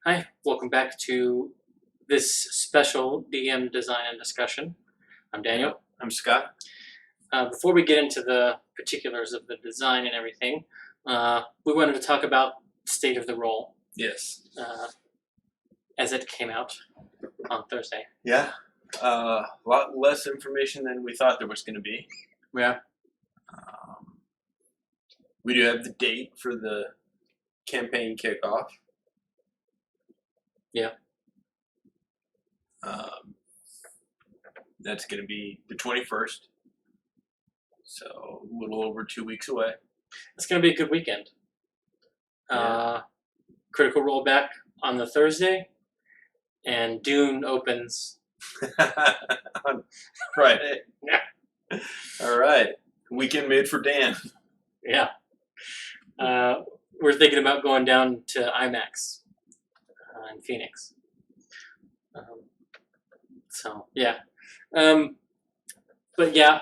Hi, welcome back to this special DM design and discussion. I'm Daniel. I'm Scott. Before we get into the particulars of the design and everything, we wanted to talk about State of the Role Yes. as it came out on Thursday. Yeah. A lot less information than we thought there was going to be. Yeah. We do have the date for the campaign kickoff. Yeah. That's going to be the 21st. So a little over 2 weeks away. It's going to be a good weekend. Yeah. Critical Role back on the Thursday, and Dune opens On Friday. Yeah. All right. Weekend made for Dan. Yeah. We're thinking about going down to IMAX in Phoenix. So, yeah. But yeah,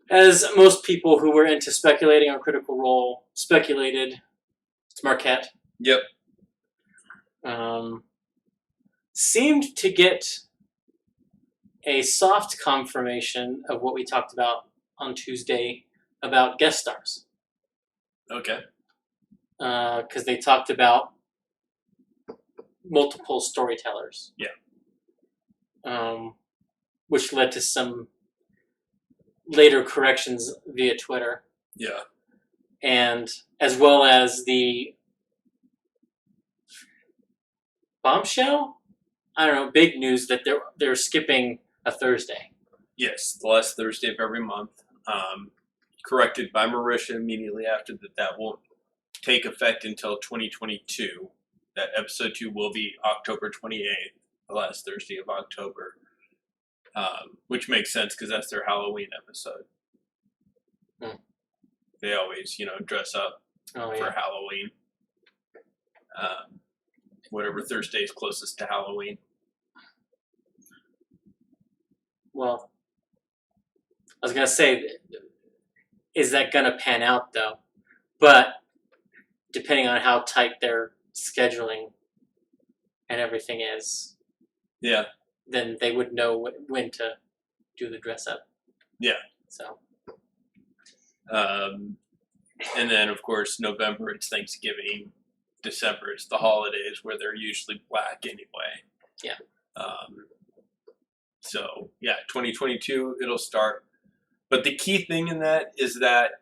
as most people who were into speculating on Critical Role speculated, it's Marquette. Yep. Seemed to get a soft confirmation of what we talked about on Tuesday about guest stars. Okay. Because they talked about multiple storytellers. Yeah. Which led to some later corrections via Twitter. Yeah. And as well as the bombshell? I don't know, big news that they're skipping a Thursday. Yes, the last Thursday of every month. Corrected by Marisha immediately after that won't take effect until 2022. That episode 2 will be October 28th, the last Thursday of October, which makes sense because that's their Halloween episode. They always, dress up for Halloween. Whatever Thursday is closest to Halloween. Well, I was going to say, is that going to pan out, though? But depending on how tight their scheduling and everything is, yeah, then they would know when to do the dress up. Yeah. So. And then, of course, November, it's Thanksgiving. December, it's the holidays where they're usually black anyway. Yeah. So, yeah, 2022, it'll start. But the key thing in that is that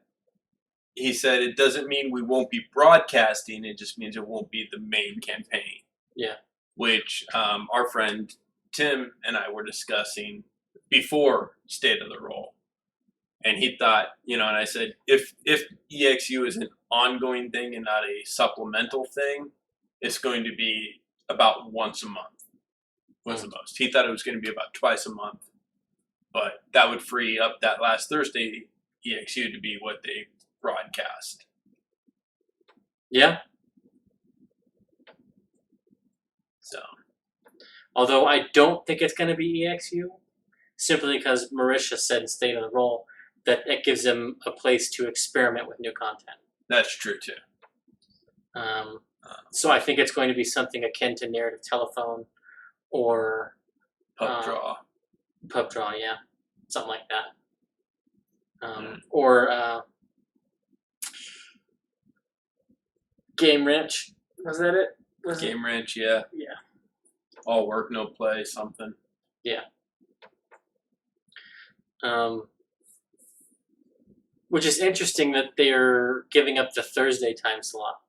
he said it doesn't mean we won't be broadcasting. It just means it won't be the main campaign. Yeah. Which our friend Tim and I were discussing before State of the Role. And he thought, and I said, if EXU is an ongoing thing and not a supplemental thing, it's going to be about once a month was the most. He thought it was going to be about twice a month. But that would free up that last Thursday EXU to be what they broadcast. Yeah. So. Although I don't think it's going to be EXU, simply because Marisha said in State of the Role that it gives them a place to experiment with new content. That's true, too. So I think it's going to be something akin to Narrative Telephone or... Pub Draw. Pub Draw, yeah. Something like that. Or Game Ranch. Was that it? Game Ranch, yeah. Yeah. All work, no play, something. Yeah. Which is interesting that they're giving up the Thursday time slot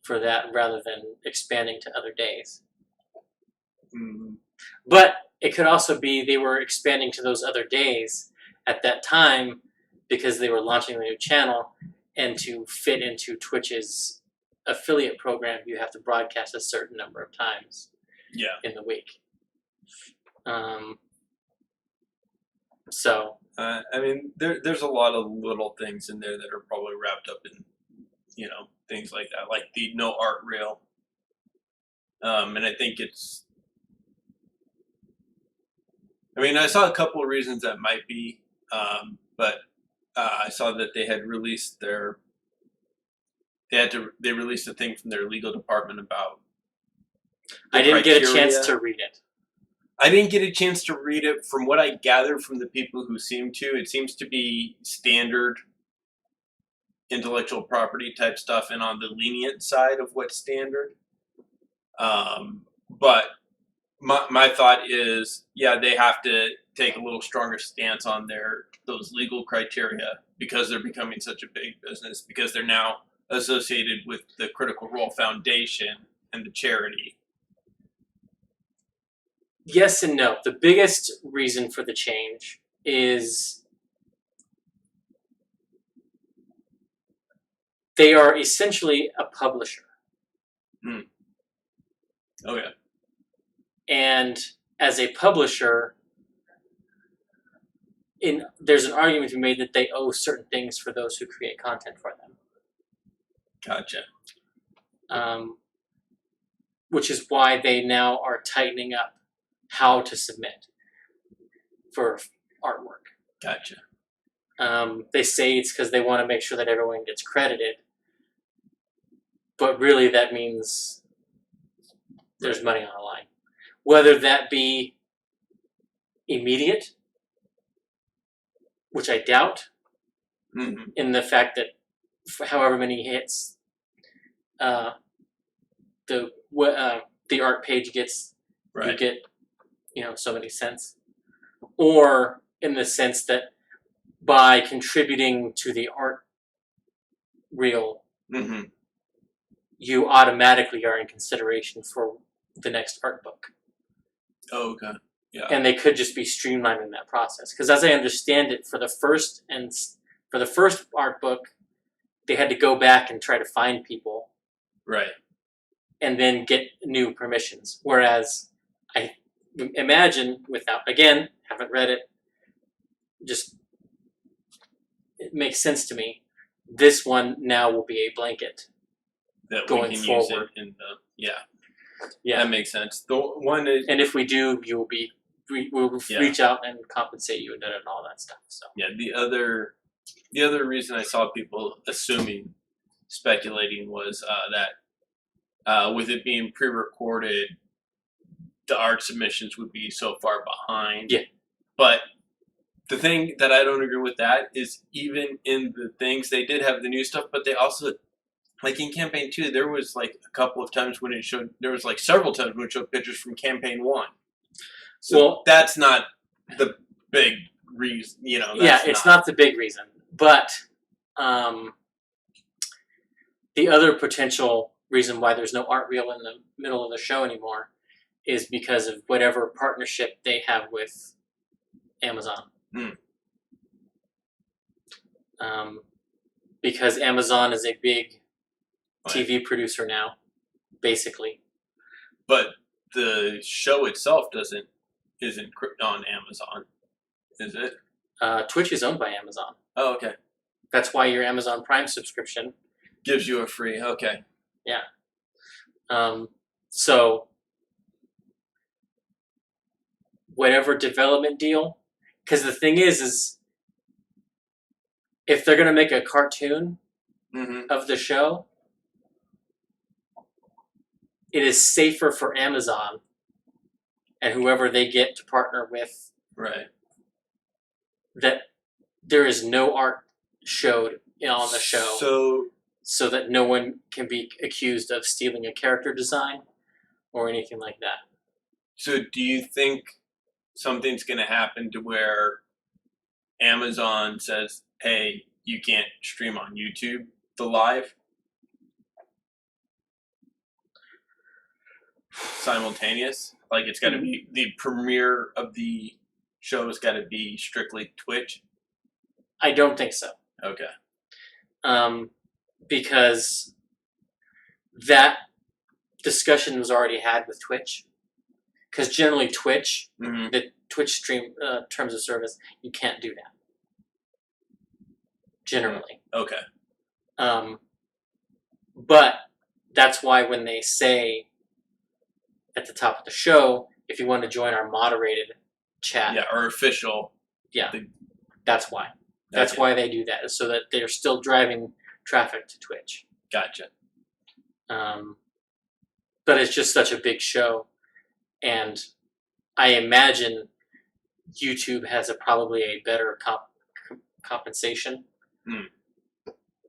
for that rather than expanding to other days. But it could also be they were expanding to those other days at that time because they were launching a new channel, and to fit into Twitch's affiliate program, you have to broadcast a certain number of times in the week. So... I mean, there's a lot of little things in there that are probably wrapped up in, things like that, like the no art reel. And I think it's... I mean, I saw a couple of reasons that might be, but I saw that they had released they released a thing from their legal department about. I didn't get a chance to read it. I didn't get a chance to read it. From what I gathered from the people who seem to, it seems to be standard intellectual property type stuff and on the lenient side of what's standard. But my thought is, yeah, they have to take a little stronger stance on those legal criteria because they're becoming such a big business, because they're now associated with the Critical Role Foundation and the charity. Yes and no. The biggest reason for the change is they are essentially a publisher. Okay. And as a publisher, there's an argument to be made that they owe certain things for those who create content for them. Gotcha. Which is why they now are tightening up how to submit for artwork. Gotcha. They say it's because they want to make sure that everyone gets credited, but really that means there's money on the line. Whether that be immediate, which I doubt, in the fact that for however many hits the art page gets, right, you get so many cents, or in the sense that by contributing to the art reel, you automatically are in consideration for the next art book. Oh, okay. Yeah. And they could just be streamlining that process. Because as I understand it, for the first art book, they had to go back and try to find people. Right. And then get new permissions. Whereas I imagine, again, haven't read it, just it makes sense to me. This one now will be a blanket that going we can forward. Use it yeah, that makes sense. The one is, and if we do, we'll reach out and compensate you and all that stuff. So yeah, the other reason I saw people speculating was that with it being pre-recorded, the art submissions would be so far behind. Yeah. But the thing that I don't agree with that is, even in the things, they did have the new stuff, but they also, like in campaign 2, there was like a couple of times when it showed, there was like several times when it showed pictures from campaign 1. So that's not the big reason, it's not the big reason. But the other potential reason why there's no art reel in the middle of the show anymore is because of whatever partnership they have with Amazon. Because Amazon is a big TV producer now, basically. But the show itself isn't on Amazon, is it? Twitch is owned by Amazon. Oh, okay. That's why your Amazon Prime subscription gives you a free. Okay. Yeah. So whatever development deal, because the thing is if they're going to make a cartoon of the show, it is safer for Amazon and whoever they get to partner with, right, that there is no art showed on the show, so that no one can be accused of stealing a character design or anything like that. So do you think something's going to happen to where Amazon says, hey, you can't stream on YouTube the live simultaneous? Like, it's got to be, the premiere of the show has got to be strictly Twitch? I don't think so. Okay. Because that discussion was already had with Twitch. Because generally Twitch, the Twitch stream terms of service, you can't do that. Generally. Okay. But that's why when they say at the top of the show, if you want to join our moderated chat. Yeah, or official. Yeah, that's why. That's why they do that, so that they're still driving traffic to Twitch. Gotcha. But it's just such a big show, and I imagine YouTube has probably a better compensation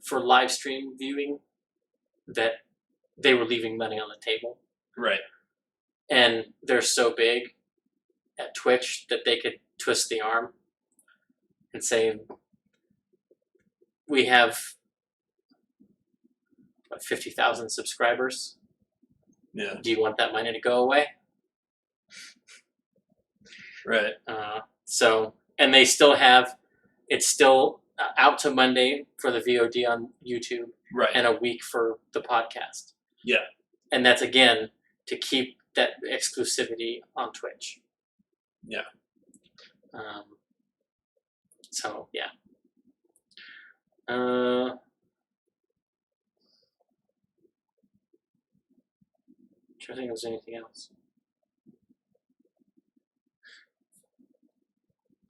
for live stream viewing, that they were leaving money on the table. Right. And they're so big at Twitch that they could twist the arm and say, we have 50,000 subscribers. Yeah. Do you want that money to go away? Right. So, and they still have, it's still out to Monday for the VOD on YouTube, right, and a week for the podcast. Yeah. And that's, again, to keep that exclusivity on Twitch. Yeah. So, yeah. I think there's anything else.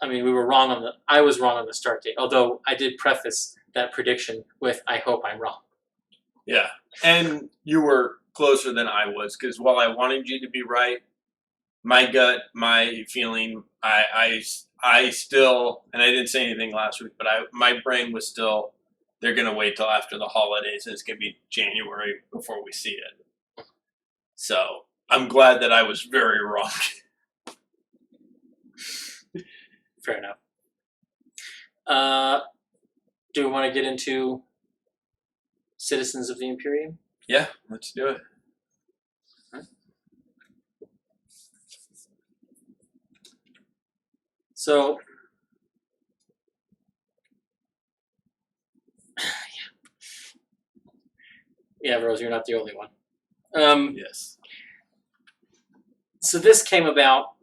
I mean, I was wrong on the start date, although I did preface that prediction with, I hope I'm wrong. Yeah. And you were closer than I was, because while I wanted you to be right, my gut, my feeling, I still, and I didn't say anything last week, but my brain was still, they're going to wait till after the holidays, and it's going to be January before we see it. So I'm glad that I was very wrong. Fair enough. Do we want to get into Citizens of the Imperium? Yeah, let's do it. So, yeah, Rose, you're not the only one. Yes. So this came about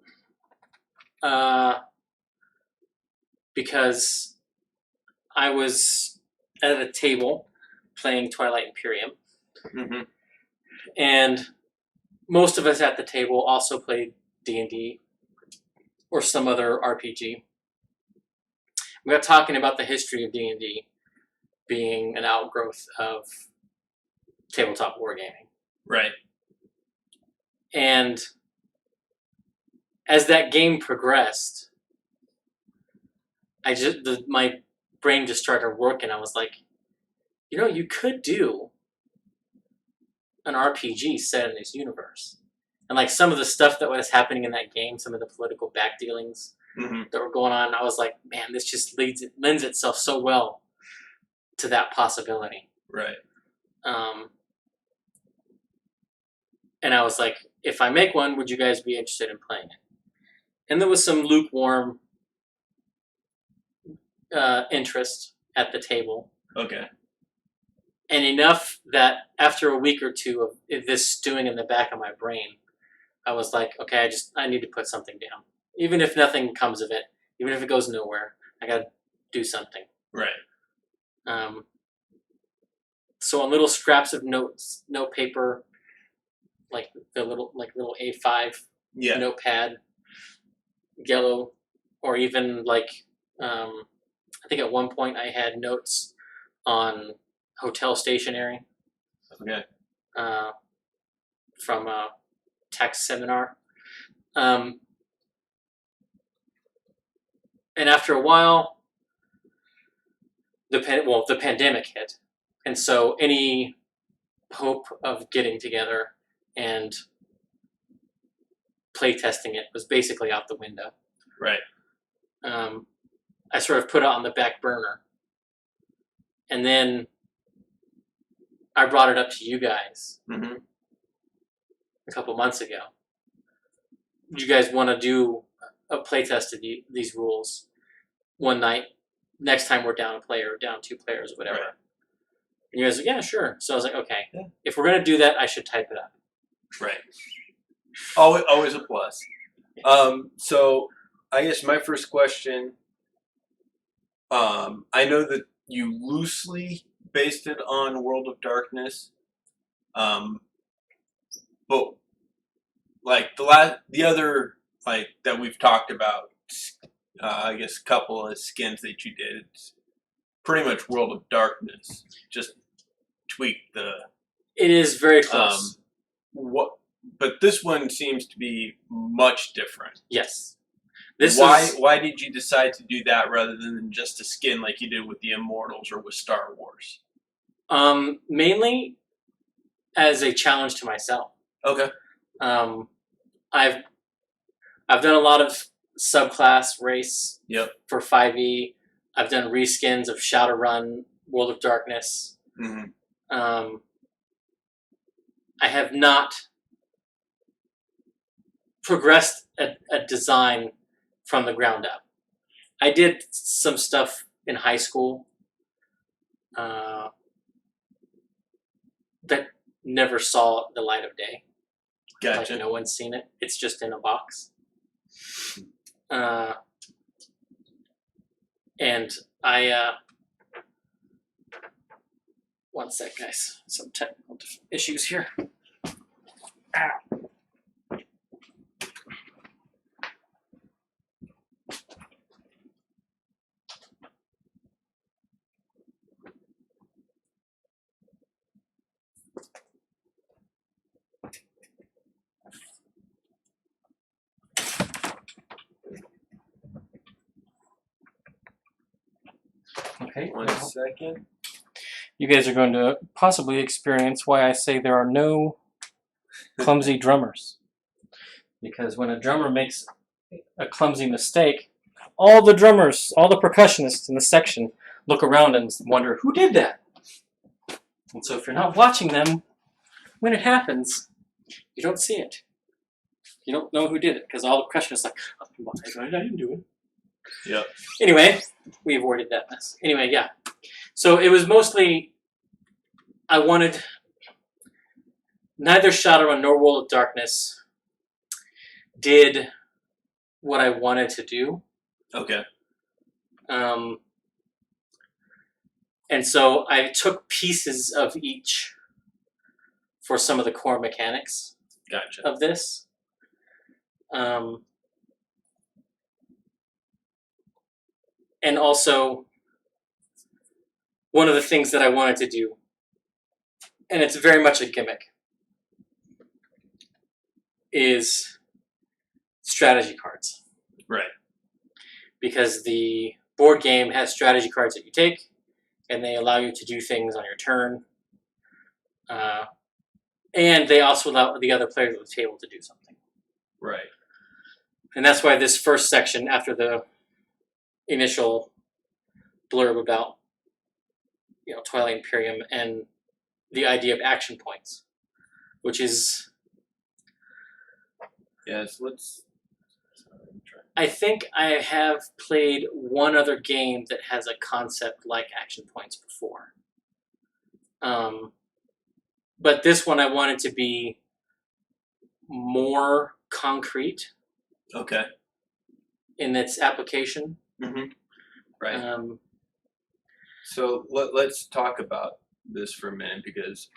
because I was at a table playing Twilight Imperium, and most of us at the table also played D&D or some other RPG. We got talking about the history of D&D being an outgrowth of tabletop wargaming. Right. And as that game progressed, my brain just started working. I was like, you could do an RPG set in this universe. And like some of the stuff that was happening in that game, some of the political backdealings that were going on, I was like, man, this just lends itself so well to that possibility. Right. And I was like, if I make one, would you guys be interested in playing it? And there was some lukewarm interest at the table. Okay. And enough that after a week or two of this stewing in the back of my brain, I was like, okay, I need to put something down. Even if nothing comes of it, even if it goes nowhere, I got to do something. Right. So on little scraps of note paper, like the little A5 notepad, yellow, or even like I think at one point I had notes on hotel stationery. Okay. From a tech seminar. And after a while, the pandemic hit. And so any hope of getting together and playtesting it was basically out the window. Right. I sort of put it on the back burner. And then I brought it up to you guys a couple months ago. You guys want to do a playtest of these rules one night? Next time we're down a player, down 2 players, or whatever. Right. And you guys are like, yeah, sure. So I was like, okay, if we're going to do that, I should type it up. Right. Always a plus. So I guess my first question, I know that you loosely based it on World of Darkness, but like the other like that we've talked about, I guess a couple of skins that you did, it's pretty much World of Darkness, just tweak the. It is very close. What? But this one seems to be much different. Yes. Why did you decide to do that rather than just a skin like you did with the Immortals or with Star Wars? Mainly as a challenge to myself. Okay. I've done a lot of subclass race. Yep. For 5e. I've done reskins of Shadowrun, World of Darkness. Mm-hmm. I have not progressed a design from the ground up. I did some stuff in high school that never saw the light of day. Gotcha. Like no one's seen it. It's just in a box. And I one sec, guys. Some technical issues here. Ow. Okay. One second. You guys are going to possibly experience why I say there are no clumsy drummers. Because when a drummer makes a clumsy mistake, all the drummers, all the percussionists in the section look around and wonder, who did that? And so if you're not watching them, when it happens, you don't see it. You don't know who did it, because all the percussionists are like, I didn't do it. Yep. Anyway, we avoided that mess. Anyway, yeah. So it was mostly, I wanted neither Shadowrun nor World of Darkness did what I wanted to do. Okay. And so I took pieces of each for some of the core mechanics. Gotcha. Of this. And also, one of the things that I wanted to do, and it's very much a gimmick, is strategy cards. Right. Because the board game has strategy cards that you take, and they allow you to do things on your turn. And they also allow the other players at the table to do something. Right. And that's why this first section, after the initial blurb about Twilight Imperium and the idea of action points, which is... Yes, let's... I think I have played one other game that has a concept like action points before. But this one I wanted to be more concrete. Okay. In its application. Mm-hmm. Right. So let's talk about this for a minute, because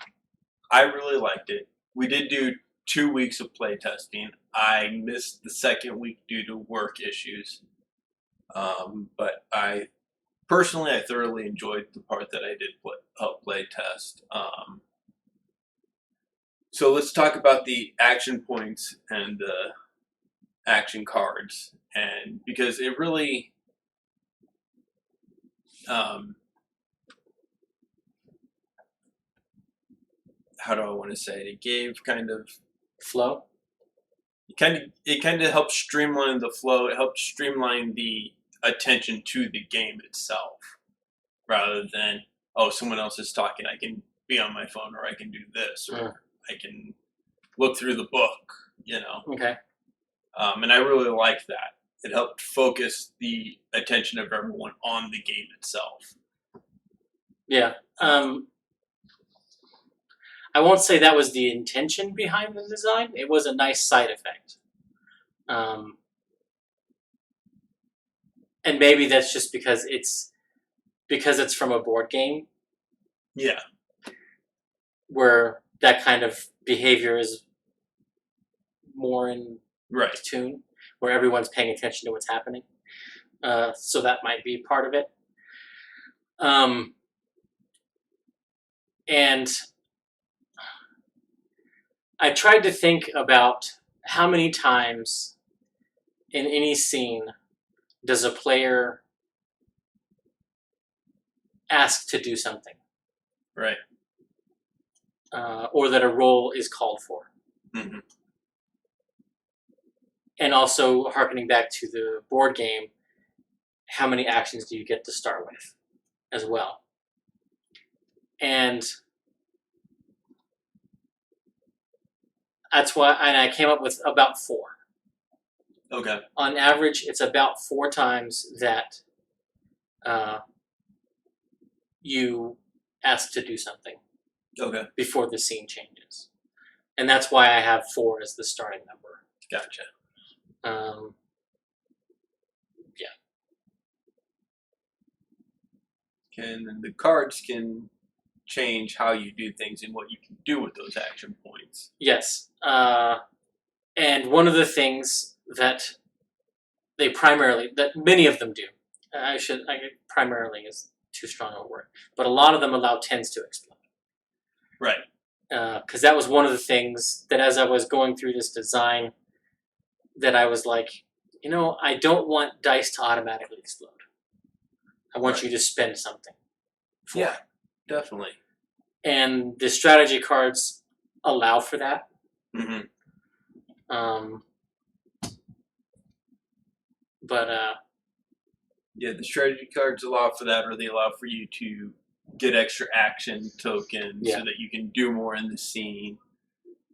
I really liked it. We did do 2 weeks of play testing. I missed the second week due to work issues. But I thoroughly enjoyed the part that I did help play test. So let's talk about the action points and the action cards, and because it really how do I want to say it? It gave kind of flow. It kind of helped streamline the flow. It helped streamline the attention to the game itself, rather than someone else is talking, I can be on my phone, or I can do this, or I can look through the book. Okay. And I really liked that. It helped focus the attention of everyone on the game itself. Yeah. I won't say that was the intention behind the design. It was a nice side effect. And maybe that's just because it's from a board game. Yeah. Where that kind of behavior is more in tune, where everyone's paying attention to what's happening. So that might be part of it. And I tried to think about how many times in any scene does a player ask to do something, Right. or that a role is called for. Mm-hmm. And also, harkening back to the board game, how many actions do you get to start with as well? And that's why, and I came up with about 4. Okay. On average, it's about 4 times that you ask to do something Okay. before the scene changes. And that's why I have 4 as the starting number. Gotcha. Yeah. And the cards can change how you do things and what you can do with those action points. Yes. And one of the things that that many of them do, primarily is too strong a word, but a lot of them allow tens to explode. Right. Because that was one of the things that as I was going through this design, that I was like, I don't want dice to automatically explode. I want you to spend something for it. Definitely. And the strategy cards allow for that. Mm-hmm. But the strategy cards allow for that, or they allow for you to get extra action tokens so that you can do more in the scene.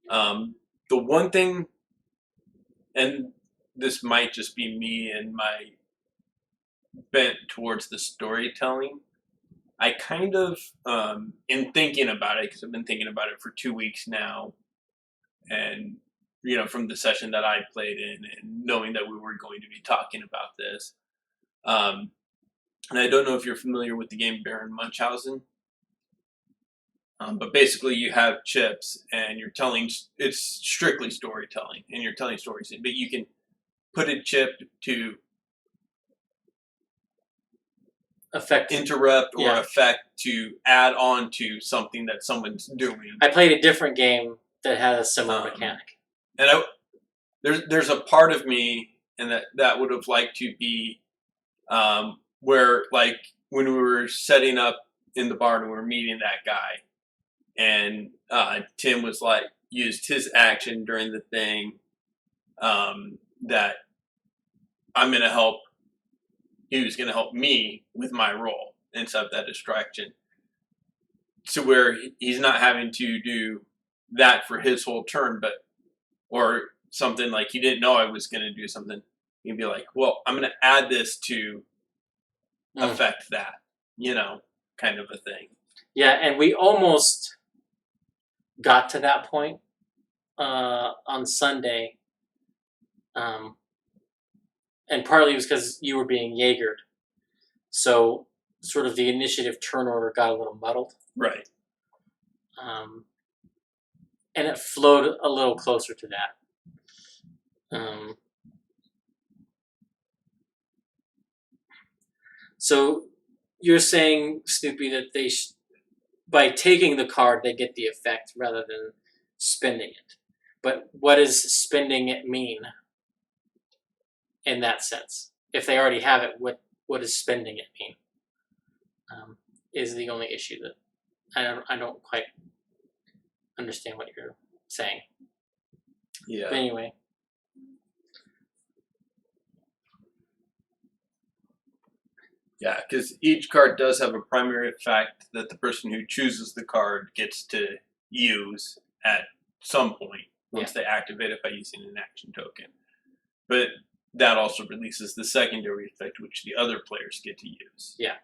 The one thing, and this might just be me and my bent towards the storytelling, I kind of, in thinking about it, because I've been thinking about it for 2 weeks now, and from the session that I played in, and knowing that we were going to be talking about this, and I don't know if you're familiar with the game Baron Munchausen, but basically you have chips, and it's strictly storytelling, and you're telling stories, but you can put a chip to interrupt or affect to add on to something that someone's doing. I played a different game that had a similar mechanic. And there's a part of me and that would have liked to be where, like, when we were setting up in the bar and we were meeting that guy, and Tim was like used his action during the thing, that I'm gonna help. He was gonna help me with my role and set up that distraction, to where he's not having to do that for his whole turn, or something like he didn't know I was going to do something. He'd be like, well, I'm going to add this to affect that, kind of a thing. Yeah, and we almost got to that point on Sunday. And partly it was because you were being Jaegered. So sort of the initiative turn order got a little muddled. Right. And it flowed a little closer to that. So you're saying, Snoopy, that by taking the card, they get the effect rather than spending it. But what does spending it mean in that sense? If they already have it, what does spending it mean? Is the only issue that I don't quite understand what you're saying. Yeah. But anyway. Yeah, because each card does have a primary effect that the person who chooses the card gets to use at some point once they activate it by using an action token. But that also releases the secondary effect, which the other players get to use. Yeah.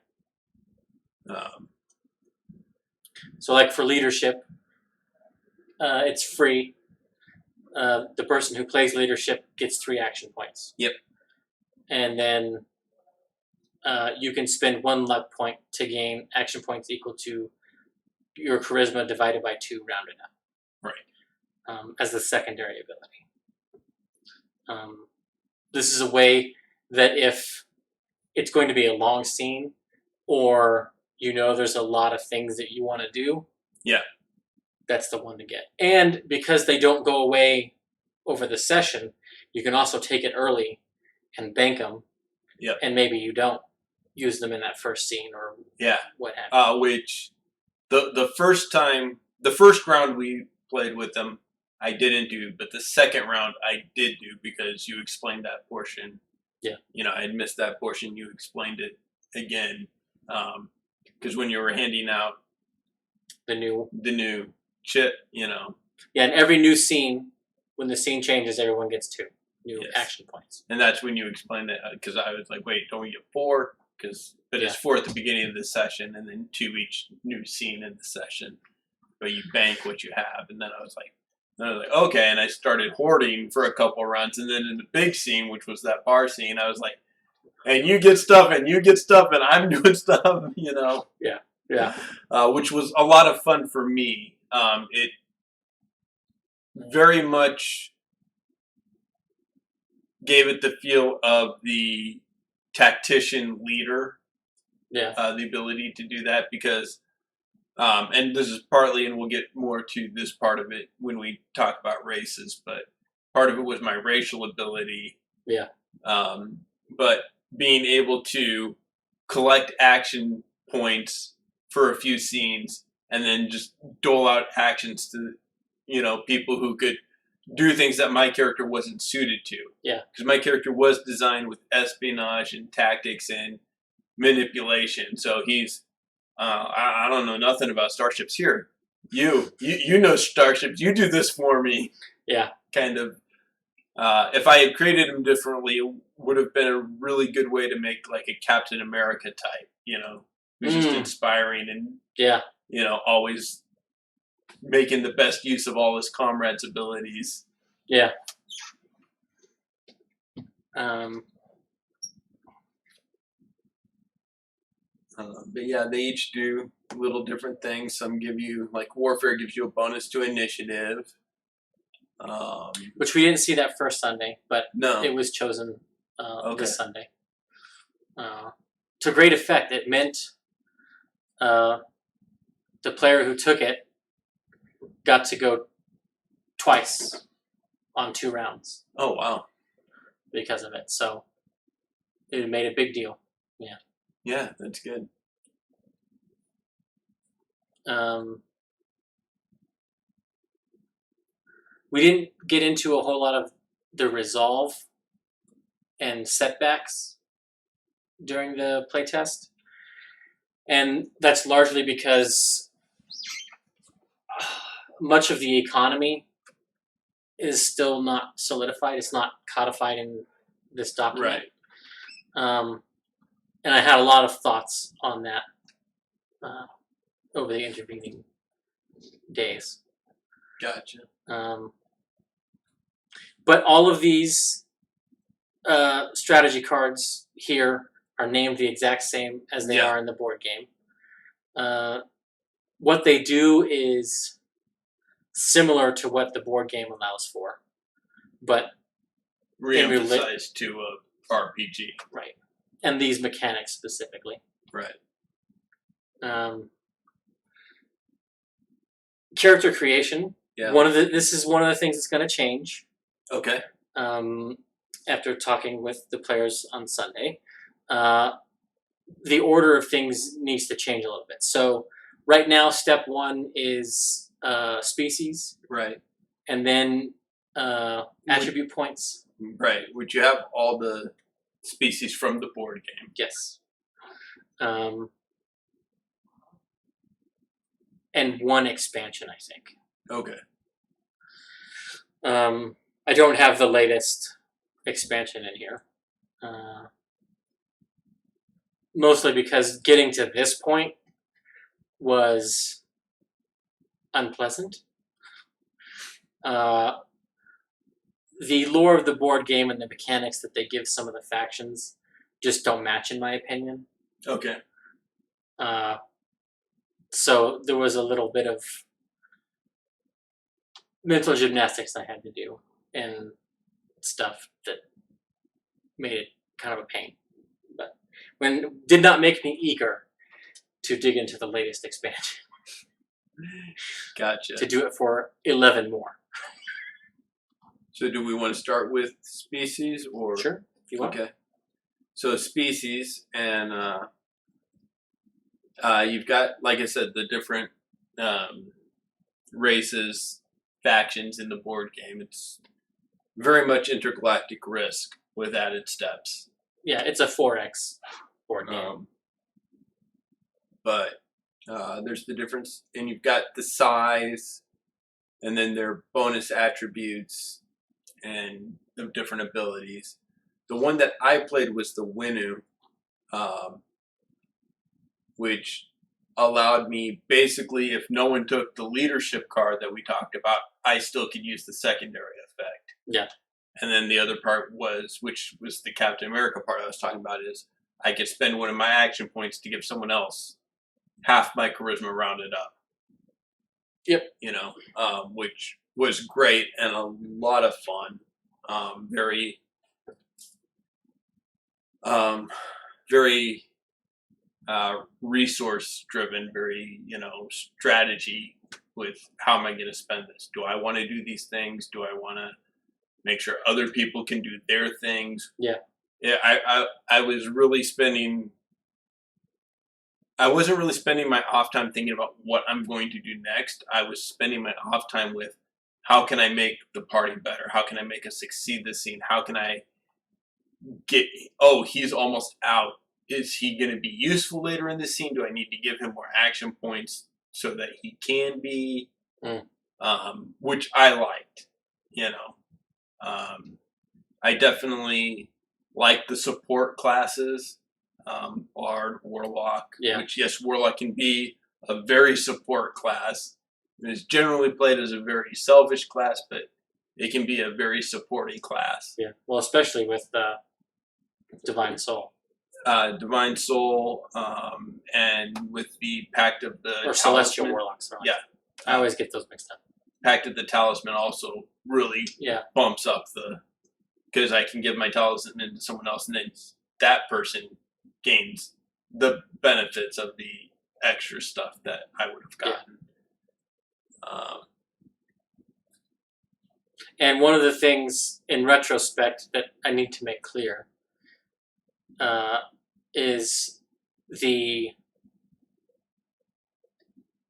So, like for leadership, it's free. The person who plays leadership gets 3 action points. Yep. And then you can spend 1 luck point to gain action points equal to your charisma divided by 2, rounded up. Right. As the secondary ability. This is a way that if it's going to be a long scene, or there's a lot of things that you want to do, Yeah. That's the one to get. And because they don't go away over the session, you can also take it early and bank them. Yeah. And maybe you don't use them in that first scene or Yeah. what have you. Which the first round we played with them, I didn't do, but the second round I did do because you explained that portion. Yeah. You know, I had missed that portion. You explained it again. Because when you were handing out The new chip, you know. Yeah, and every new scene, when the scene changes, everyone gets 2 new Yes. action points. And that's when you explained it, because I was like, wait, don't we get 4? But it's 4 at the beginning of the session, and then 2 each new scene in the session. But you bank what you have, and then I was like, okay, and I started hoarding for a couple runs, and then in the big scene, which was that bar scene, I was like, and you get stuff, and I'm doing stuff, you know. Yeah. Which was a lot of fun for me. It very much gave it the feel of the tactician leader. Yeah. The ability to do that because, and this is partly, and we'll get more to this part of it when we talk about races, but part of it was my racial ability. Yeah. But being able to collect action points for a few scenes and then just dole out actions to, you know, people who could do things that my character wasn't suited to. Yeah. Because my character was designed with espionage and tactics and manipulation. So he's, I don't know nothing about starships here. You know starships. You do this for me. Yeah. Kind of. If I had created him differently, it would have been a really good way to make like a Captain America type, you know, who's just inspiring and, you know, always making the best use of all his comrades' abilities. Yeah. But yeah, they each do little different things. Some give you, like warfare gives you a bonus to initiative. Which we didn't see that first Sunday, but No. it was chosen this Sunday. To great effect. It meant the player who took it got to go twice on 2 rounds. Oh, wow. Because of it. So it made a big deal. Yeah. Yeah, that's good. We didn't get into a whole lot of the resolve and setbacks during the playtest. And that's largely because much of the economy is still not solidified. It's not codified in this document. Right. And I had a lot of thoughts on that over the intervening days. Gotcha. But all of these strategy cards here are named the exact same as they are in the board game. What they do is similar to what the board game allows for, but re-emphasized to a RPG. Right. And these mechanics specifically. Right. Character creation. Yeah. This is one of the things that's going to change. Okay. After talking with the players on Sunday, the order of things needs to change a little bit. So right now, step 1 is species. Right. And then attribute points. Right. Would you have all the species from the board game? Yes. And 1 expansion, I think. Okay. I don't have the latest expansion in here. Mostly because getting to this point was unpleasant. The lore of the board game and the mechanics that they give some of the factions just don't match, in my opinion. Okay. So there was a little bit of mental gymnastics I had to do and stuff that made it kind of a pain. But did not make me eager to dig into the latest expansion. Gotcha. to do it for 11 more. So do we want to start with species or? Sure, if you want. Okay. So species, and you've got, like I said, the different races, factions in the board game. It's very much intergalactic Risk with added steps. Yeah, it's a 4X board game. But there's the difference, and you've got the size, and then their bonus attributes and the different abilities. The one that I played was the Winu, which allowed me, basically, if no one took the leadership card that we talked about, I still could use the secondary effect. Yeah. And then the other part was, which was the Captain America part I was talking about, is I could spend one of my action points to give someone else half my charisma rounded up. Yep. You know, which was great and a lot of fun. Very resource driven, very, strategy with how am I going to spend this? Do I want to do these things? Do I want to make sure other people can do their things? Yeah. Yeah. I was really spending. I wasn't really spending my off time thinking about what I'm going to do next. I was spending my off time with how can I make the party better? How can I make us succeed this scene? How can I get, he's almost out. Is he going to be useful later in the scene? Do I need to give him more action points so that he can be? Which I liked, I definitely like the support classes. Bard, Warlock, which, yes, Warlock can be a very support class. It is generally played as a very selfish class, but it can be a very supporting class. Yeah, well, especially with Divine Soul. Divine Soul, and with the Pact of the Or Celestial Warlock, sorry. Yeah. I always get those mixed up. Pact of the Talisman also really bumps up because I can give my talisman to someone else, and then that person gains the benefits of the extra stuff that I would have gotten. And one of the things in retrospect that I need to make clear is the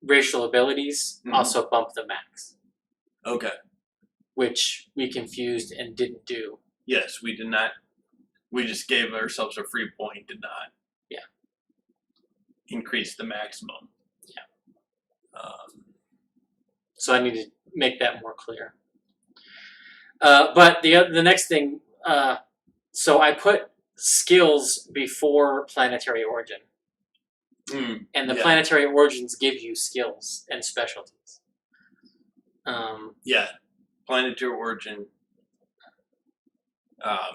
racial abilities also bump the max. Okay. Which we confused and didn't do. Yes, we did not. We just gave ourselves a free point, did not increase the maximum. Yeah. So I need to make that more clear. But the next thing, so I put skills before planetary origin. And the planetary origins give you skills and specialties. Planetary origin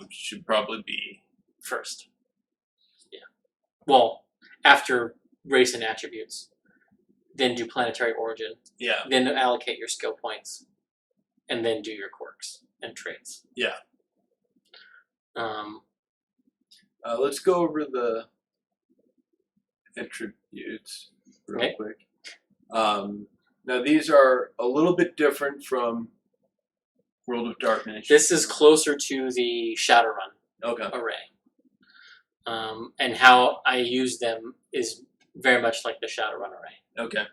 should probably be first. Yeah. Well, after race and attributes, then do planetary origin. Yeah. Then allocate your skill points, and then do your quirks and traits. Yeah. Let's go over the attributes real quick. Now these are a little bit different from World of Darkness. This is closer to the Shadowrun array. And how I use them is very much like the Shadowrun array. Okay.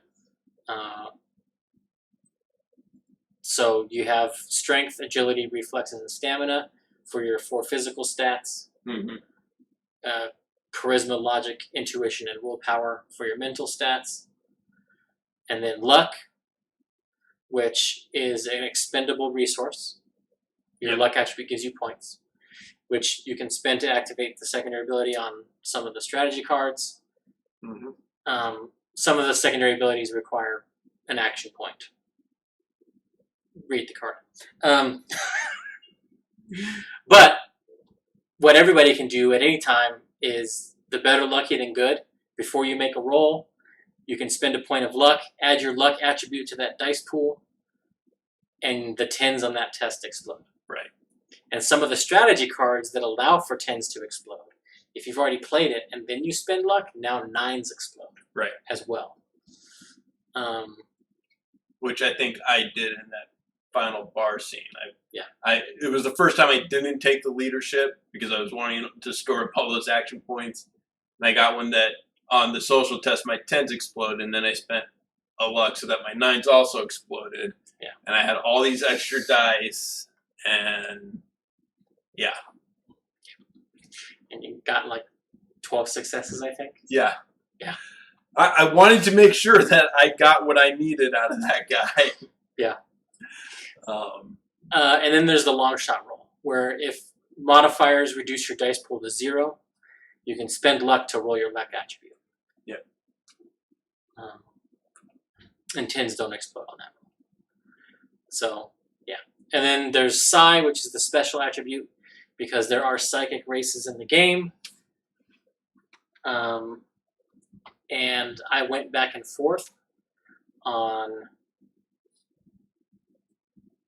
So you have strength, agility, reflexes, and stamina for your 4 physical stats. Charisma, logic, intuition, and willpower for your mental stats. And then luck, which is an expendable resource. Your luck attribute gives you points, which you can spend to activate the secondary ability on some of the strategy cards. Some of the secondary abilities require an action point. Read the card. But what everybody can do at any time is the better lucky than good. Before you make a roll, you can spend a point of luck, add your luck attribute to that dice pool, and the 10s on that test explode. Right. And some of the strategy cards that allow for 10s to explode, if you've already played it and then you spend luck, now 9s explode. Right. As well. which I think I did in that final bar scene. Yeah. It was the first time I didn't take the leadership because I was wanting to score all those action points, and I got one that on the social test my 10s exploded, and then I spent a luck so that my 9s also exploded. Yeah. And I had all these extra dice, and yeah. And you got like 12 successes, I think. Yeah. Yeah. I wanted to make sure that I got what I needed out of that guy. Yeah. Um, And then there's the long shot roll, where if modifiers reduce your dice pool to 0, you can spend luck to roll your luck attribute. Yep. And 10s don't explode on that roll. So, yeah. And then there's Psi, which is the special attribute, because there are psychic races in the game. And I went back and forth on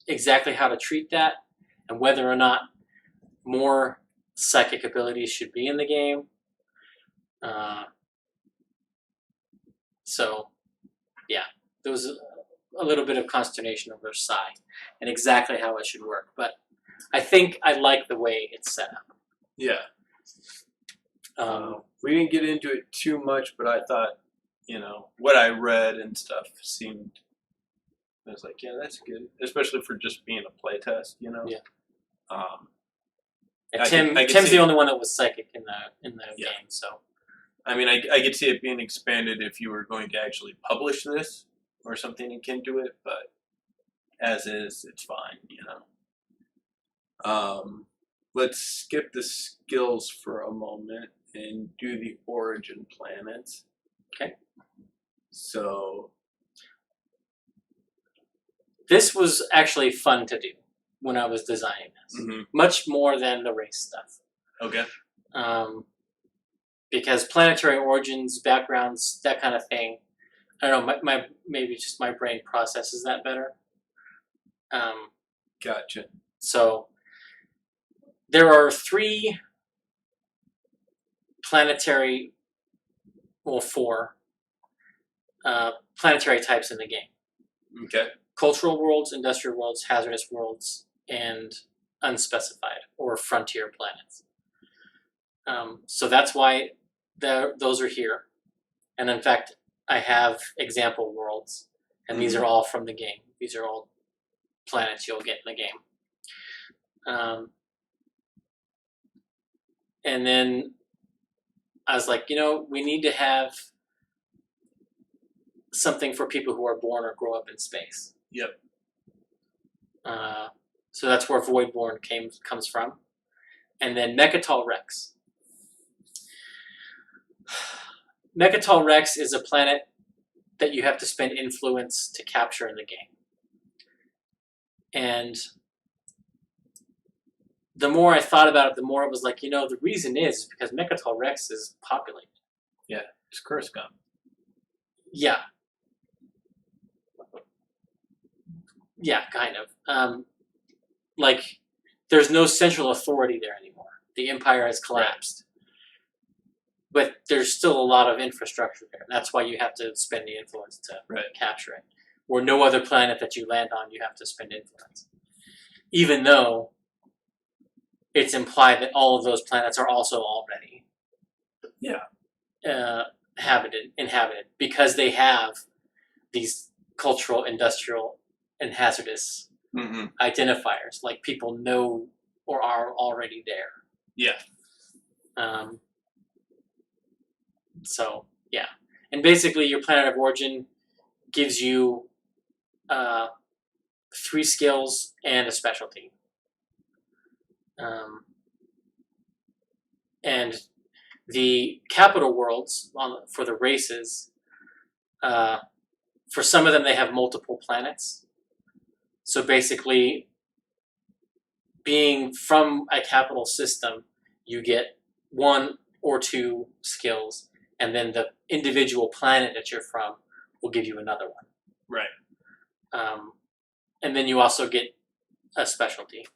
exactly how to treat that and whether or not more psychic abilities should be in the game. So, yeah, there was a little bit of consternation over Psi and exactly how it should work. But I think I like the way it's set up. yeah. We didn't get into it too much, but I thought, what I read and stuff seemed. I was like, yeah, that's good, especially for just being a playtest, Yeah. I Tim's the only one that was psychic in the Yeah. game, so I mean, I could see it being expanded if you were going to actually publish this or something akin to it, but as is, it's fine, Let's skip the skills for a moment and do the origin planets. Okay. So this was actually fun to do when I was designing this, much more than the race stuff. Okay. Because planetary origins, backgrounds, that kind of thing, I don't know, my maybe just my brain processes that better. Gotcha. So there are 3 planetary, well, 4 planetary types in the game. Okay. Cultural worlds, industrial worlds, hazardous worlds, and unspecified or frontier planets. So that's why those are here. And in fact, I have example worlds, and these are all from the game. These are all planets you'll get in the game. And then I was like, we need to have something for people who are born or grow up in space. Yep. So that's where Voidborn comes from. And then Mechatol Rex. Mechatol Rex is a planet that you have to spend influence to capture in the game. And the more I thought about it, the more it was like, the reason is because Mechatol Rex is populated. Yeah, it's Coruscant. Yeah. Yeah, kind of. Like, there's no central authority there anymore. The Empire has collapsed. Right. But there's still a lot of infrastructure there. That's why you have to spend the influence to capture it. Or no other planet that you land on, you have to spend influence. Even though it's implied that all of those planets are also already inhabited because they have these cultural, industrial, and hazardous identifiers, like people know or are already there. Yeah. So, yeah. And basically, your planet of origin gives you 3 skills and a specialty. And the capital worlds for the races, for some of them, they have multiple planets. So basically, being from a capital system, you get 1 or 2 skills, and then the individual planet that you're from will give you another one. Right. And then you also get a specialty.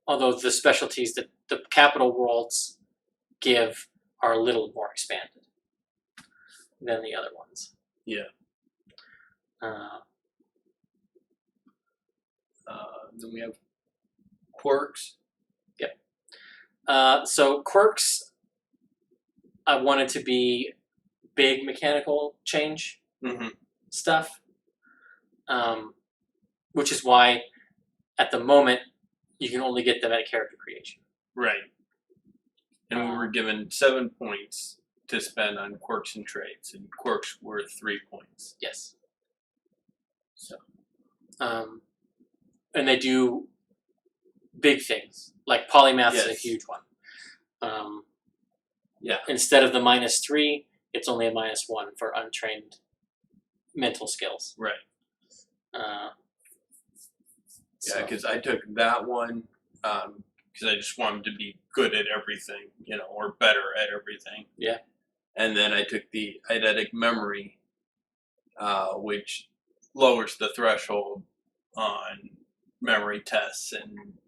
Although the specialties that the capital worlds give are a little more expanded. than the other ones. Yeah. Uh, Then we have quirks. so quirks, I wanted to be big mechanical change Mm-hmm. stuff, which is why at the moment you can only get them at character creation. Right. And we were given 7 points to spend on quirks and traits, and quirks were 3 points. Yes. So, and they do big things, like polymath is a Yes. huge one. Yeah. Instead of the -3, it's only a -1 for untrained mental skills. Right. Uh, Yeah, because I took that one because I just wanted to be good at everything, or better at everything. Yeah. And then I took the eidetic memory, which lowers the threshold on memory tests, and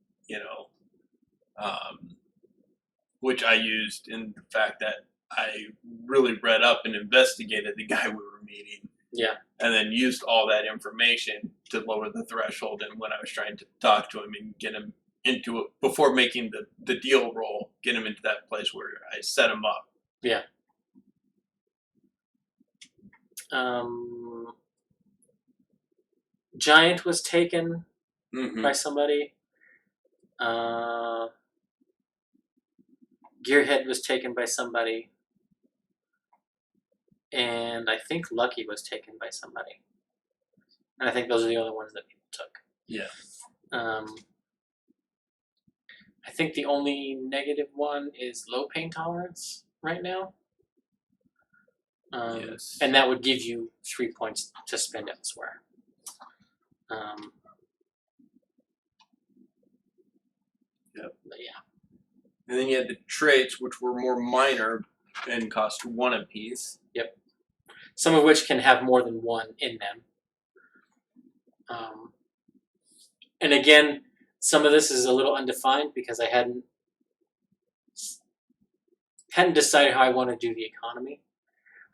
which I used in the fact that I really read up and investigated the guy we were meeting. Yeah. And then used all that information to lower the threshold. And when I was trying to talk to him and get him into it before making the deal roll, get him into that place where I set him up. Yeah. Giant was taken by somebody. Gearhead was taken by somebody. And I think Lucky was taken by somebody. And I think those are the only ones that people took. Yeah. I think the only negative one is low pain tolerance right now. Yes. And that would give you 3 points to spend elsewhere. Yep. But yeah. And then you had the traits, which were more minor and cost 1 apiece. Yep. Some of which can have more than 1 in them. And again, some of this is a little undefined because I hadn't decided how I want to do the economy.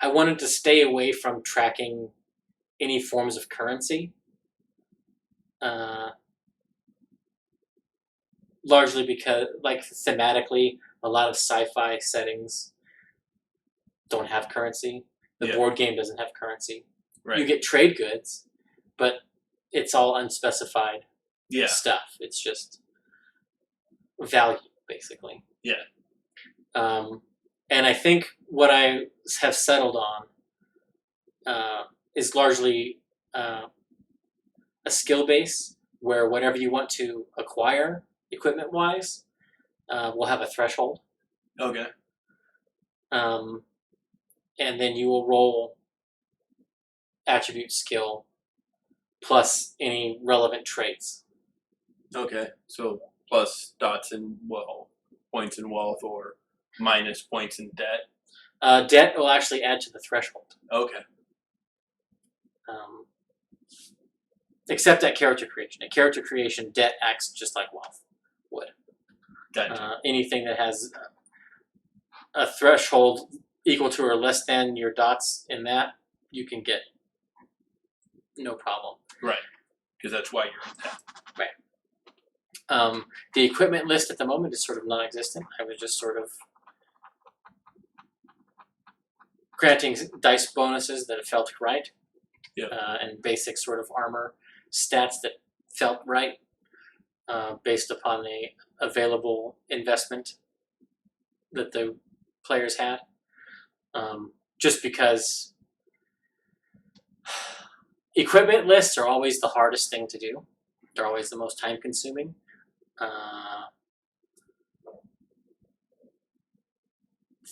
I wanted to stay away from tracking any forms of currency. Largely because, like, thematically, a lot of sci-fi settings don't have currency. The board game doesn't have currency. Right. You get trade goods, but it's all unspecified stuff. It's just value, basically. Yeah. And I think what I have settled on is largely a skill base where whatever you want to acquire equipment-wise will have a threshold. Okay. And then you will roll attribute skill plus any relevant traits. Okay. So plus dots in wealth, points in wealth, or minus points in debt. Debt will actually add to the threshold. Okay. Except at character creation. At character creation, debt acts just like wealth would. Gotcha. Anything that has a threshold equal to or less than your dots in that, you can get no problem. Right. Because that's why you're in debt. Right. The equipment list at the moment is sort of non-existent. I was just sort of granting dice bonuses that felt right. Yeah. And basic sort of armor stats that felt right based upon the available investment that the players had. Just because equipment lists are always the hardest thing to do. They're always the most time consuming.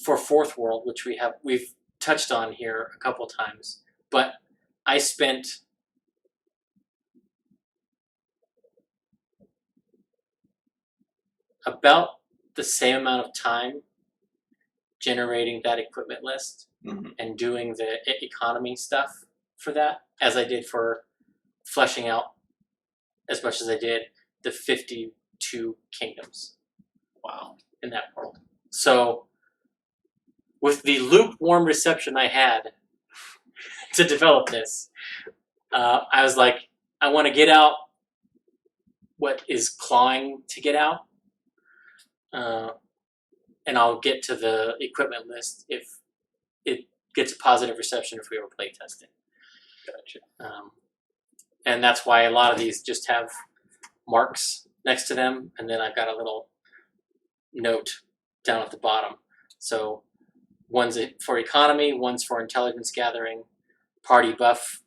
For Fourth World, which we've touched on here a couple times, but I spent about the same amount of time generating that equipment list and doing the economy stuff for that as I did for fleshing out as much as I did the 52 kingdoms. Wow. In that world. So with the lukewarm reception I had to develop this. I was like, I want to get out what is clawing to get out, and I'll get to the equipment list if it gets a positive reception if we ever play test it. Gotcha. And that's why a lot of these just have marks next to them, and then I've got a little note down at the bottom. So one's for economy, one's for intelligence gathering, party buff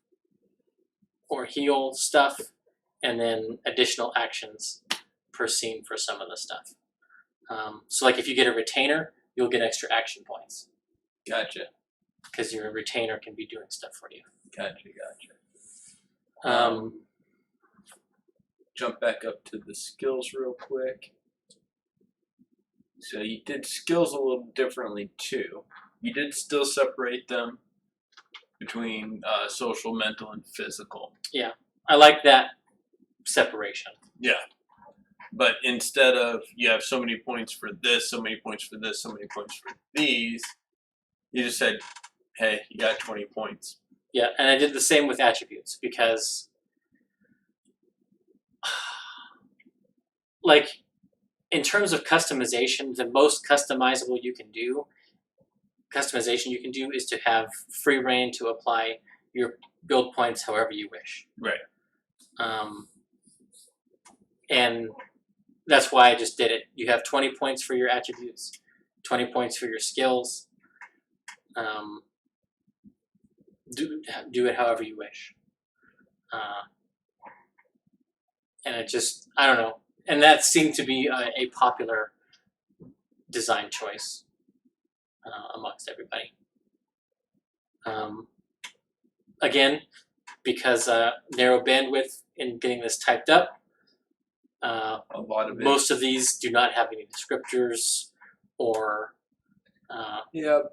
or heal stuff, and then additional actions per scene for some of the stuff. So like if you get a retainer, you'll get extra action points. Gotcha. Because your retainer can be doing stuff for you. Gotcha. Jump back up to the skills real quick. So you did skills a little differently too. You did still separate them between social, mental, and physical. Yeah, I like that separation. Yeah. But instead of you have so many points for this, so many points for this, so many points for these, you just said, hey, you got 20 points. Yeah, and I did the same with attributes because, like, in terms of customization, the most customization you can do is to have free reign to apply your build points however you wish. Right. And that's why I just did it. You have 20 points for your attributes, 20 points for your skills. Do it however you wish. And it just, I don't know. And that seemed to be a popular design choice amongst everybody. Again, because narrow bandwidth in getting this typed up, a lot of it. most of these do not have any descriptors or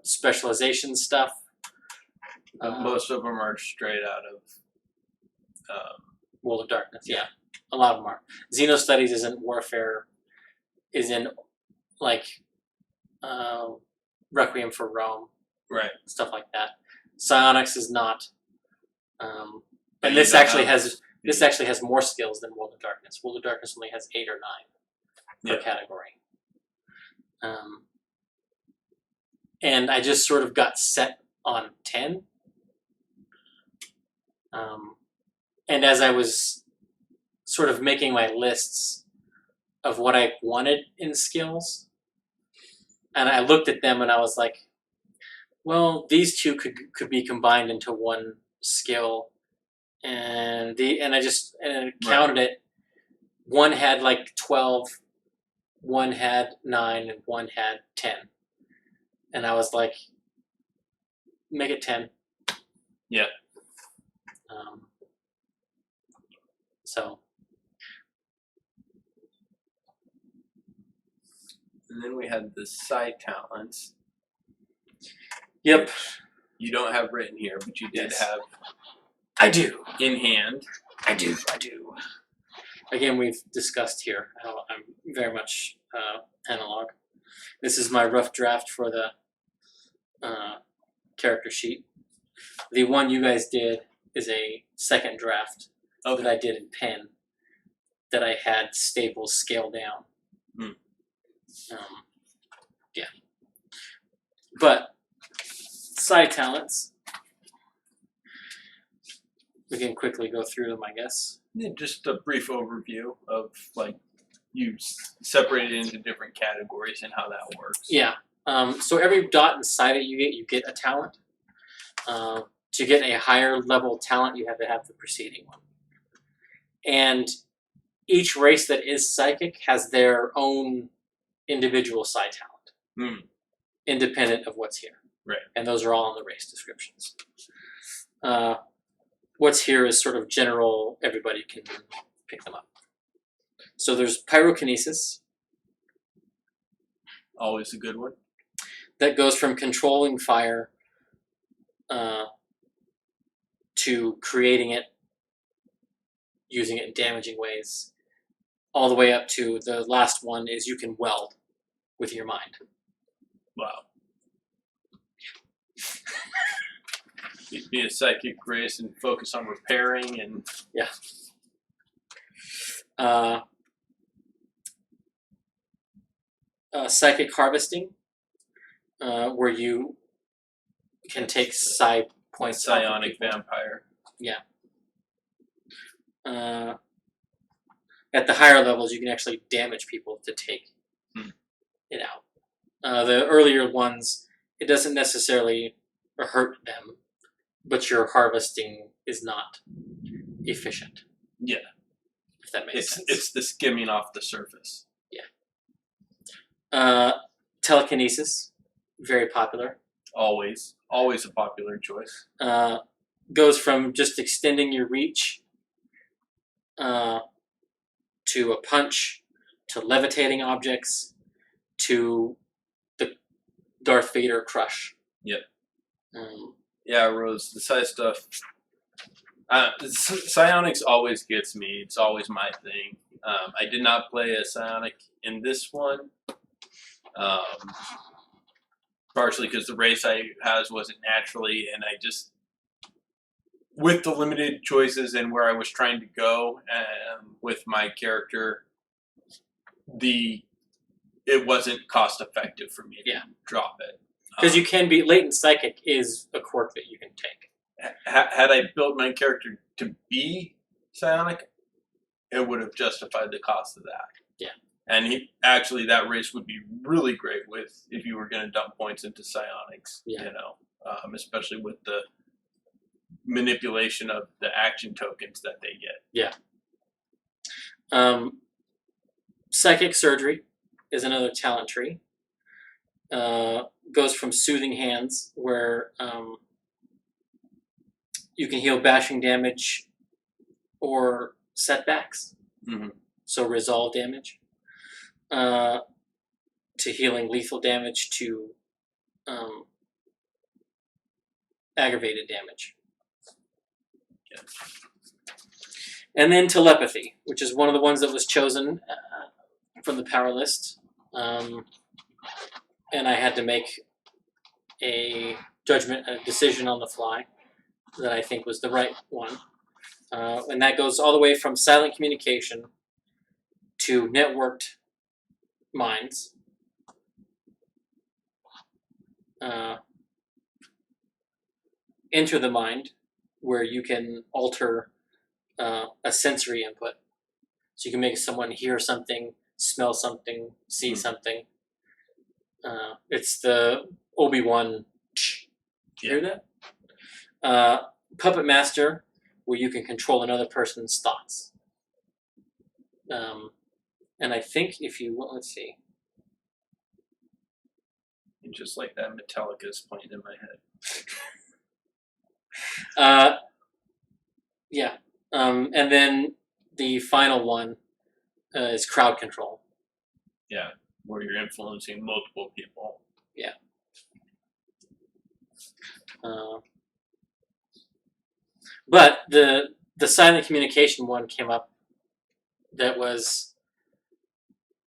specialization stuff. Most of them are straight out of World of Darkness, yeah. A lot of them are. Xeno Studies isn't warfare, is in like Requiem for Rome, right, stuff like that. Psionics is not, and this actually has more skills than World of Darkness. World of Darkness only has 8 or 9 per category, and I just sort of got set on 10. And as I was sort of making my lists of what I wanted in skills, and I looked at them and I was like, well, these two could be combined into one skill, and I counted it. One had like 12, one had 9, and one had 10, and I was like, make it 10. Yeah. So. And then we had the side talents. Yep. You don't have written here, but you did have. I do. In hand. I do. Again, we've discussed here how I'm very much analog. This is my rough draft for the character sheet. The one you guys did is a second draft that I did in pen that I had Staples scale down. Yeah. But side talents, we can quickly go through them, I guess. Yeah, just a brief overview of like you separate it into different categories and how that works. Yeah. So every dot inside it you get a talent. To get a higher level talent, you have to have the preceding one. And each race that is psychic has their own individual side talent, independent of what's here. Right. And those are all in the race descriptions. What's here is sort of general, everybody can pick them up. So there's pyrokinesis. Always a good one. That goes from controlling fire to creating it, using it in damaging ways, all the way up to the last one is you can weld with your mind. Wow. be a psychic race and focus on repairing and psychic harvesting, where you can take psi points. psionic vampire. At the higher levels, you can actually damage people to take it out. The earlier ones, it doesn't necessarily hurt them, but your harvesting is not efficient. Yeah. If that makes sense. It's the skimming off the surface. Telekinesis, very popular. Always a popular choice. Goes from just extending your reach to a punch, to levitating objects, to the Darth Vader crush. Yep. Yeah, Rose, the psi stuff. Psionics always gets me. It's always my thing. I did not play a psionic in this one. Partially because the race I has wasn't naturally, and I just, with the limited choices and where I was trying to go with my character, it wasn't cost effective for me to drop it. Because you can be latent psychic is a quirk that you can take. Had I built my character to be psionic, it would have justified the cost of that. Yeah. And that race would be really great with if you were going to dump points into psionics. Yeah. You know, especially with the manipulation of the action tokens that they get. Yeah. Psychic surgery is another talent tree. Goes from soothing hands, where you can heal bashing damage or setbacks. Mm-hmm. So resolve damage. To healing lethal damage to aggravated damage. Yeah. And then telepathy, which is one of the ones that was chosen from the power list. And I had to make a decision on the fly that I think was the right one. And that goes all the way from silent communication to networked minds. Enter the mind, where you can alter a sensory input. So you can make someone hear something, smell something, see something. It's the Obi-Wan. Hear that? Puppet Master, where you can control another person's thoughts. And I think if you, let's see. And just like that, Metallica is playing in my head. Yeah. And then the final one is crowd control. Yeah, where you're influencing multiple people. Yeah. But the silent communication one came up. That was,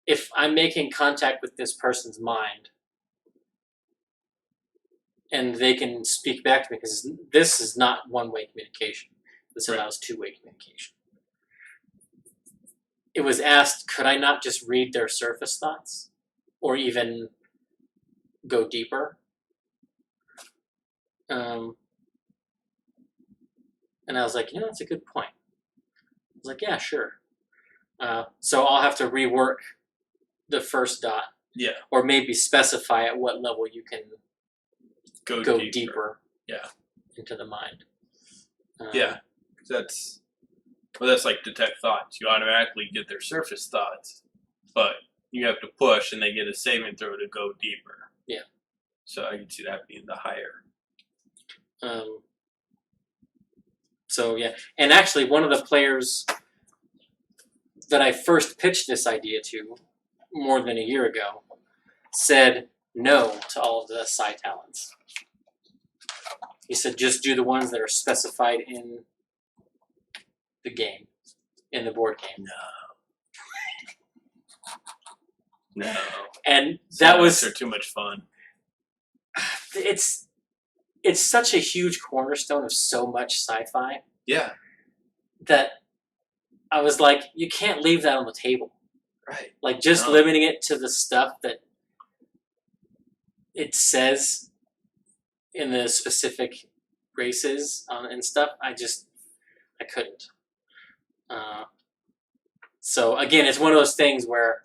if I'm making contact with this person's mind, and they can speak back to me, because this is not one-way communication. This allows two-way communication. It was asked, could I not just read their surface thoughts? Or even go deeper? And I was like, that's a good point. I was like, yeah, sure. So I'll have to rework the first dot. Yeah. Or maybe specify at what level you can go deeper. Yeah. Into the mind. Yeah. That's like detect thoughts. You automatically get their surface thoughts, but you have to push and they get a saving throw to go deeper. Yeah. So I can see that being the higher. So yeah. And actually one of the players that I first pitched this idea to more than a year ago said no to all of the psi talents. He said just do the ones that are specified in the game, in the board game. No. And that was they're too much fun. It's it's such a huge cornerstone of so much sci-fi Yeah. that I was like, you can't leave that on the table. Right. Like, just No. limiting it to the stuff that it says in the specific races and stuff, I couldn't. So again, it's one of those things where,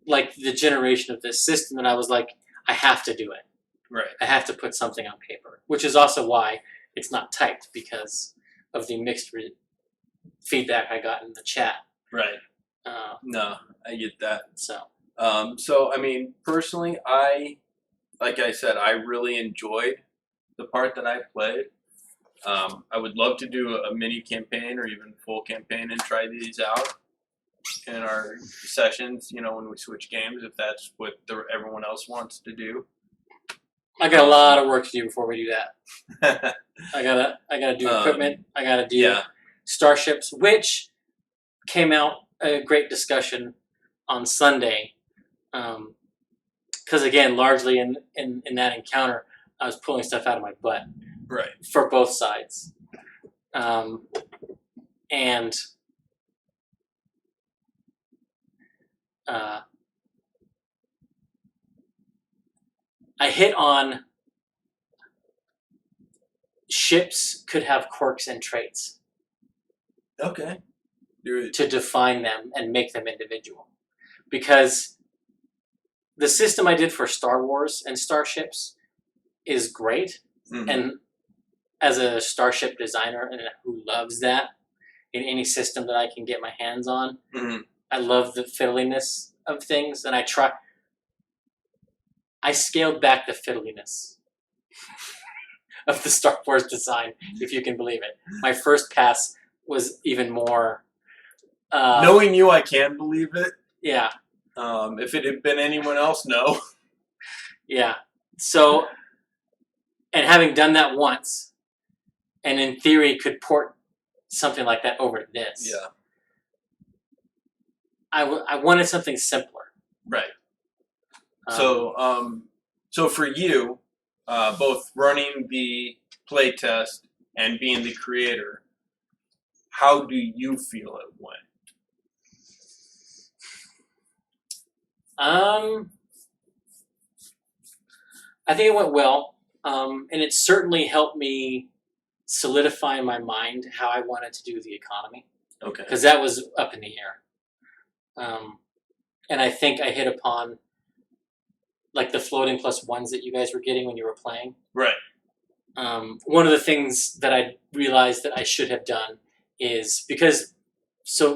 like, the generation of this system, and I was like, I have to do it. Right. I have to put something on paper, which is also why it's not typed, because of the mixed feedback I got in the chat. Right. No, I get that. So I mean, personally, like I said, I really enjoyed the part that I played. I would love to do a mini campaign or even full campaign and try these out in our sessions. You know, when we switch games, if that's what everyone else wants to do. I got a lot of work to do before we do that. I gotta do equipment. I gotta do starships, which came out a great discussion on Sunday. Because again, largely in that encounter, I was pulling stuff out of my butt. Right. For both sides. And I hit on ships could have quirks and traits. Okay. To define them and make them individual. Because the system I did for Star Wars and starships is great. Mm-hmm. And as a starship designer and who loves that in any system that I can get my hands on, mm-hmm. I love the fiddliness of things, and I scaled back the fiddliness of the Star Wars design, if you can believe it. My first pass was even more... knowing you, I can believe it. Yeah. If it had been anyone else, no. Yeah. So, and having done that once, and in theory could port something like that over to this. Yeah. I wanted something simpler. Right. So for you, both running the playtest and being the creator, how do you feel it went? I think it went well, and it certainly helped me solidify in my mind how I wanted to do the economy. Okay. Because that was up in the air. And I think I hit upon, like, the floating plus ones that you guys were getting when you were playing. Right. One of the things that I realized that I should have done is, because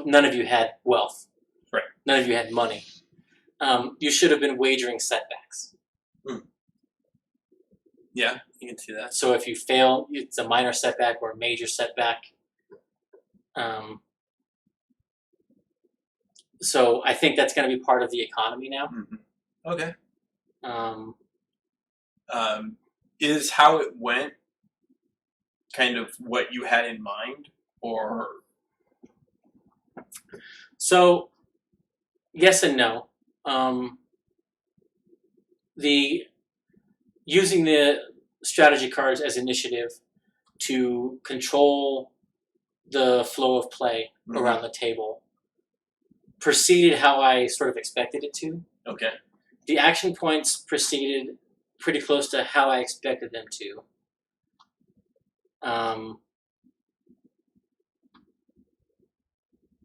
none of you had wealth. Right. None of you had money. You should have been wagering setbacks. Yeah, you can see that. So if you fail, it's a minor setback or a major setback. So I think that's going to be part of the economy now. Mm-hmm. Okay. Is how it went kind of what you had in mind, or? So, yes and no. Using the strategy cards as initiative to control the flow of play around the table proceeded how I sort of expected it to. Okay. The action points proceeded pretty close to how I expected them to.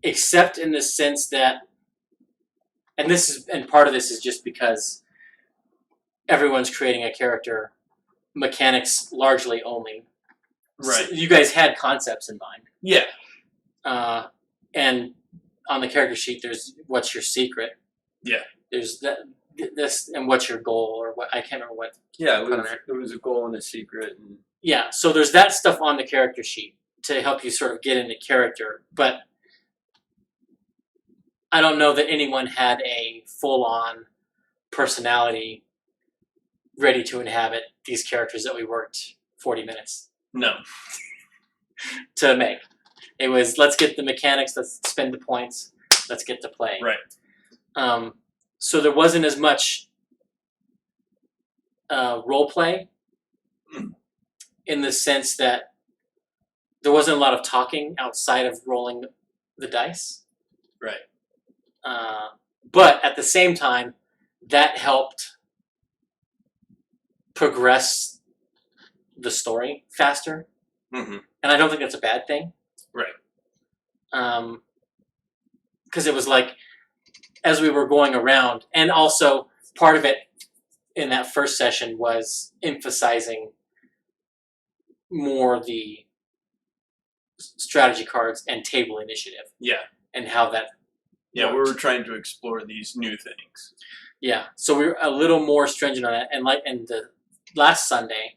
Except in the sense that, and part of this is just because everyone's creating a character mechanics largely only. Right. So you guys had concepts in mind. Yeah. And on the character sheet, there's what's your secret. Yeah. There's this, and what's your goal, or what, I can't remember what. Yeah, it was a goal and a secret. And... Yeah, so there's that stuff on the character sheet to help you sort of get into character, but I don't know that anyone had a full-on personality ready to inhabit these characters that we worked 40 minutes to make. It was, let's get the mechanics, let's spend the points, let's get to play. Right. So there wasn't as much role play in the sense that there wasn't a lot of talking outside of rolling the dice. Right. But at the same time, that helped progress the story faster. Mm-hmm. And I don't think that's a bad thing. Right. Because it was like, as we were going around, and also part of it in that first session was emphasizing more the strategy cards and table initiative. Yeah. And how that Yeah, worked. we were trying to explore these new things. Yeah, so we were a little more stringent on that, and this last Sunday,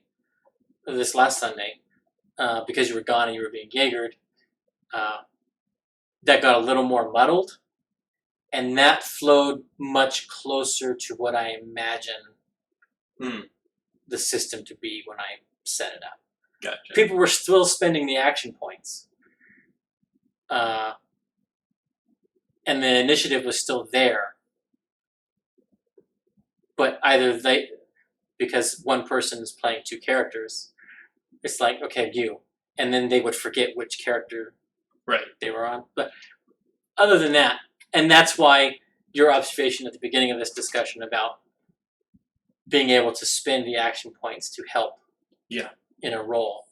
because you were gone and you were being Jaegered, that got a little more muddled, and that flowed much closer to what I imagine the system to be when I set it up. Gotcha. People were still spending the action points, and the initiative was still there, but either because one person is playing two characters, it's like, okay, you, and then they would forget which character they were on. But other than that, and that's why your observation at the beginning of this discussion about being able to spend the action points to help in a role,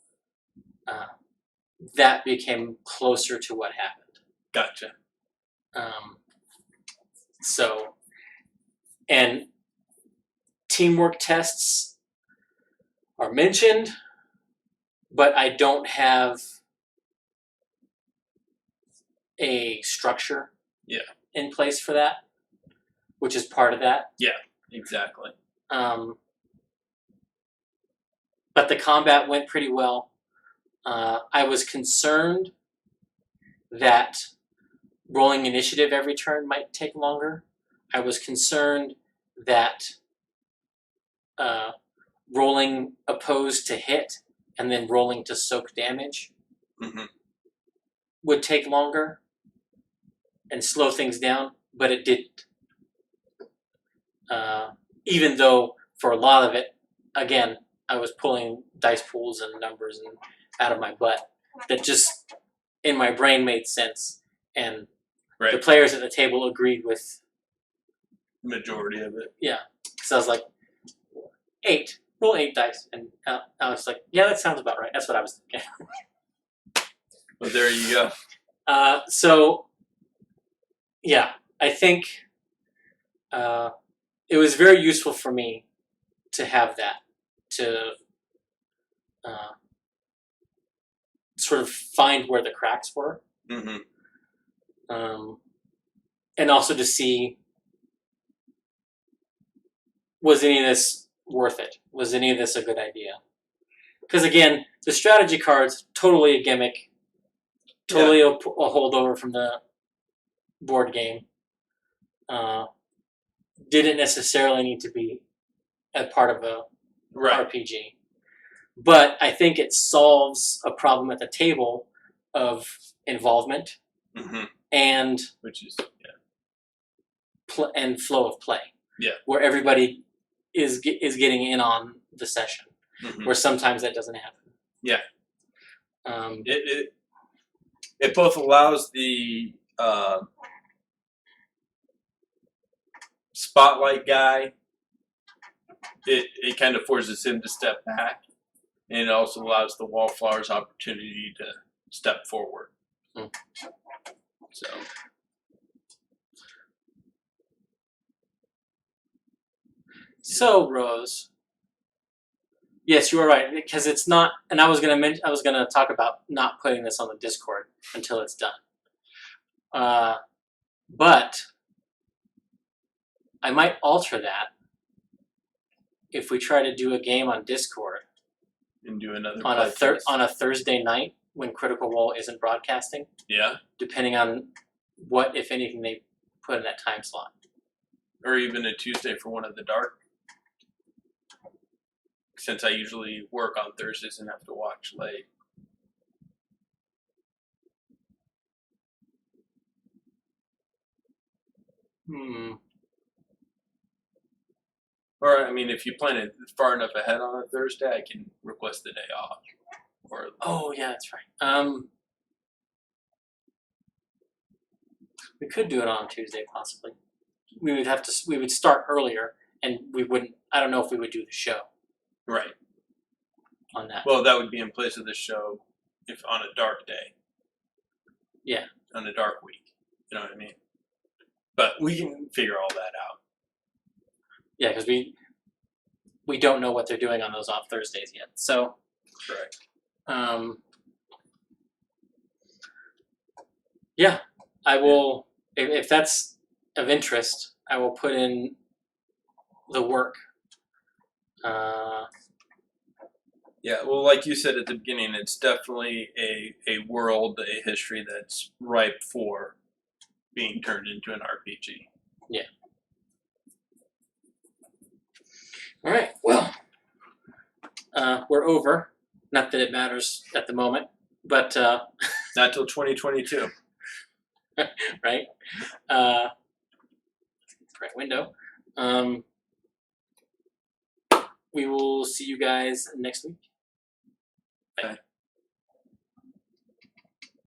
that became closer to what happened. Gotcha. So, and teamwork tests are mentioned, but I don't have a structure in place for that, which is part of that. Yeah, exactly. But the combat went pretty well. I was concerned that rolling initiative every turn might take longer. I was concerned that rolling opposed to hit and then rolling to soak damage would take longer and slow things down, but it didn't. Even though for a lot of it, again, I was pulling dice pools and numbers and out of my butt that just in my brain made sense, and the players at the table agreed with majority of it. Yeah, because I was like, 8, roll 8 dice, and I was like, yeah, that sounds about right. That's what I was thinking. Well, there you go. So, yeah, I think it was very useful for me to have that, to sort of find where the cracks were. And also to see, was any of this worth it? Was any of this a good idea? Because again, the strategy cards, totally a gimmick, totally a holdover from the board game. Didn't necessarily need to be a part of a RPG. But I think it solves a problem at the table of involvement and which is and flow of play. Yeah, where everybody is getting in on the session, where sometimes that doesn't happen. Yeah, it both allows the spotlight guy. It kind of forces him to step back, and it also allows the wallflowers opportunity to step forward. So Rose, yes, you were right, because it's not. And I was gonna talk about not putting this on the Discord until it's done. But I might alter that if we try to do a game on Discord and do another on a Thursday night when Critical Role isn't broadcasting. Yeah. Depending on what, if anything, they put in that time slot. Or even a Tuesday for One of the Dark. Since I usually work on Thursdays and have to watch late. Or I mean, if you plan it far enough ahead on a Thursday, I can request the day off. Or Oh yeah, that's right. We could do it on Tuesday possibly. We would have to. We would start earlier, and we wouldn't. I don't know if we would do the show right. on that. Well, that would be in place of the show if on a dark day. Yeah. On a dark week. You know what I mean? But we can figure all that out. Yeah, because we don't know what they're doing on those off Thursdays yet. So, Correct. Yeah, I will. If that's of interest, I will put in the work. Yeah, well, like you said at the beginning, it's definitely a world, a history that's ripe for being turned into an RPG. Yeah. All right. Well, we're over. Not that it matters at the moment, but Not till 2022. right. Right window. We will see you guys next week. Bye. Okay.